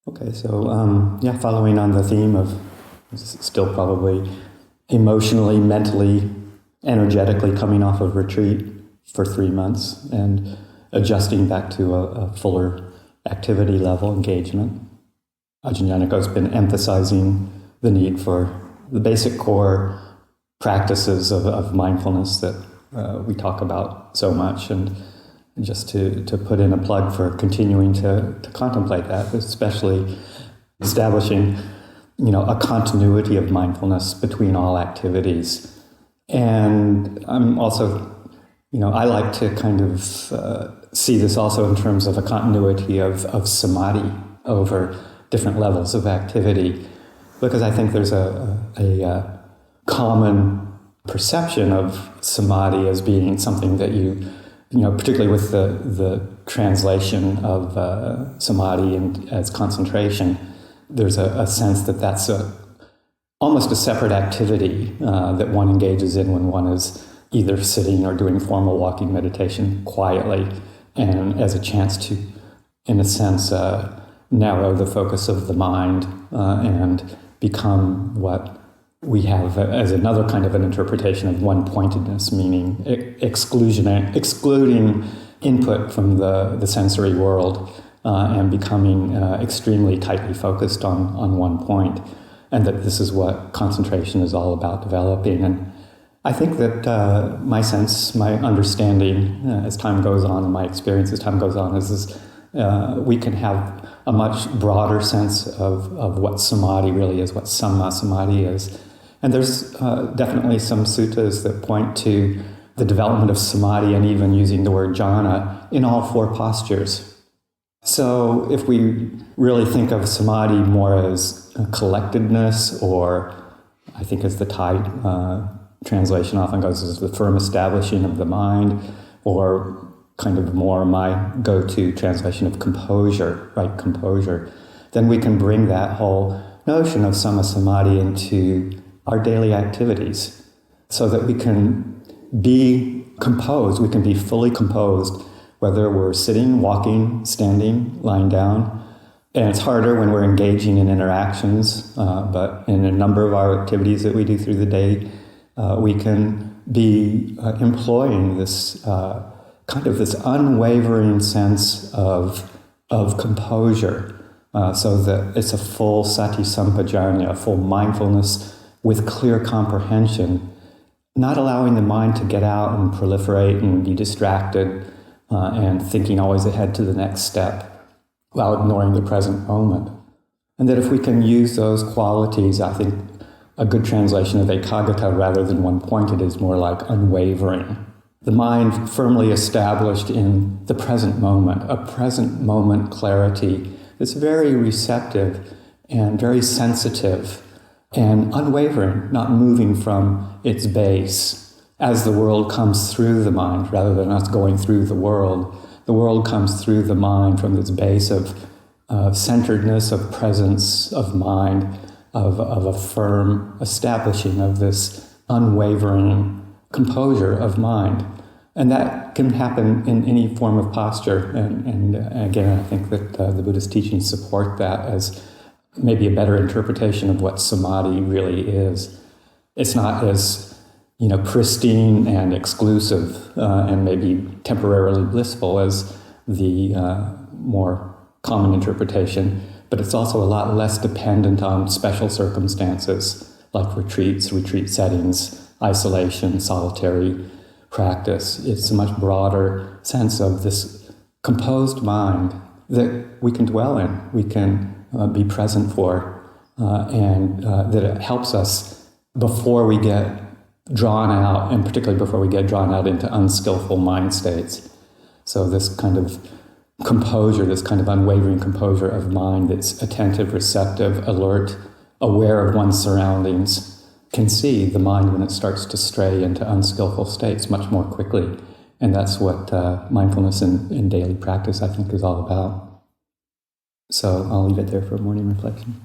Okay, so following on the theme of still probably emotionally, mentally, energetically coming off of retreat for 3 months and adjusting back to a fuller activity level engagement. Ajahn has been emphasizing the need for the basic core practices of mindfulness that we talk about so much, and just to put in a plug for continuing to contemplate that, especially establishing, a continuity of mindfulness between all activities. And I'm also, I like to kind of see this also in terms of a continuity of samadhi over different levels of activity, because I think there's a common perception of samadhi as being something that particularly with the translation of samadhi and as concentration, there's a sense that that's almost a separate activity that one engages in when one is either sitting or doing formal walking meditation quietly, and as a chance to, in a sense, narrow the focus of the mind and become what we have as another kind of an interpretation of one-pointedness, meaning excluding input from the sensory world and becoming extremely tightly focused on one point, and that this is what concentration is all about developing. And I think that my sense, my understanding as time goes on, and my experience as time goes on is we can have a much broader sense of what samadhi really is, what samma samadhi is. And there's definitely some suttas that point to the development of samadhi and even using the word jhana in all 4 postures. So if we really think of samadhi more as collectedness, or I think as the Thai translation often goes, as the firm establishing of the mind, or kind of more my go-to translation of composure, right, composure, then we can bring that whole notion of samma samadhi into our daily activities so that we can be composed, we can be fully composed, whether we're sitting, walking, standing, lying down. And it's harder when we're engaging in interactions, but in a number of our activities that we do through the day, we can be employing this kind of this unwavering sense of composure, so that it's a full sati sampajanya, a full mindfulness with clear comprehension, not allowing the mind to get out and proliferate and be distracted and thinking always ahead to the next step while ignoring the present moment. And that if we can use those qualities, I think a good translation of ekaggata rather than one-pointed is more like unwavering. The mind firmly established in the present moment, a present moment clarity that's very receptive and very sensitive and unwavering, not moving from its base. As the world comes through the mind, rather than us going through the world comes through the mind from its base of centeredness, of presence, of mind, of a firm establishing of this unwavering composure of mind. And that can happen in any form of posture. And again, I think that the Buddhist teachings support that as maybe a better interpretation of what samadhi really is. It's not as, pristine and exclusive and maybe temporarily blissful as the more common interpretation, but it's also a lot less dependent on special circumstances like retreats, retreat settings, isolation, solitary practice. It's a much broader sense of this composed mind that we can dwell in, we can be present for, and that it helps us before we get drawn out, and particularly before we get drawn out into unskillful mind states. So this kind of composure, this kind of unwavering composure of mind that's attentive, receptive, alert, aware of one's surroundings, can see the mind when it starts to stray into unskillful states much more quickly. And that's what mindfulness in daily practice, I think, is all about. So I'll leave it there for a morning reflection.